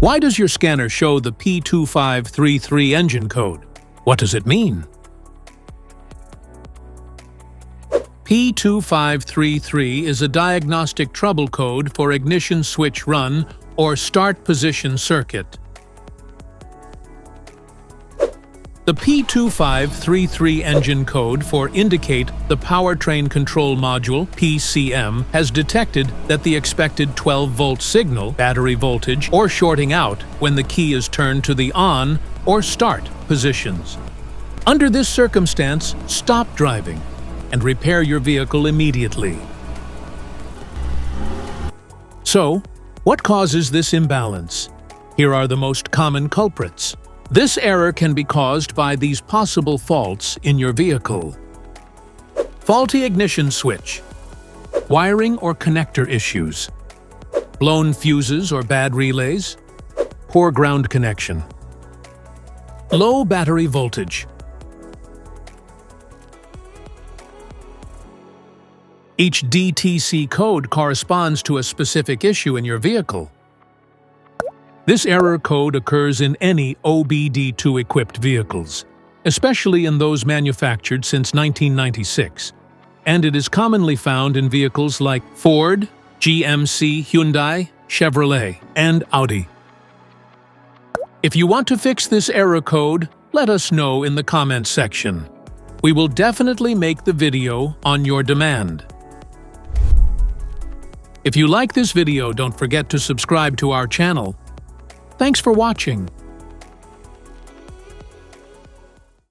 Why does your scanner show the P2533 engine code? What does it mean? P2533 is a diagnostic trouble code for ignition switch run or start position circuit. The P2533 engine code for indicate the Powertrain Control Module (PCM) has detected that the expected 12-volt signal, battery voltage, or shorting out when the key is turned to the on or start positions. Under this circumstance, stop driving and repair your vehicle immediately. So, what causes this imbalance? Here are the most common culprits. This error can be caused by these possible faults in your vehicle. Faulty ignition switch, wiring or connector issues, blown fuses or bad relays, poor ground connection, low battery voltage. Each DTC code corresponds to a specific issue in your vehicle. This error code occurs in any OBD2-equipped vehicles, especially in those manufactured since 1996, and it is commonly found in vehicles like Ford, GMC, Hyundai, Chevrolet, and Audi. If you want to fix this error code, let us know in the comments section. We will definitely make the video on your demand. If you like this video, don't forget to subscribe to our channel. Thanks for watching.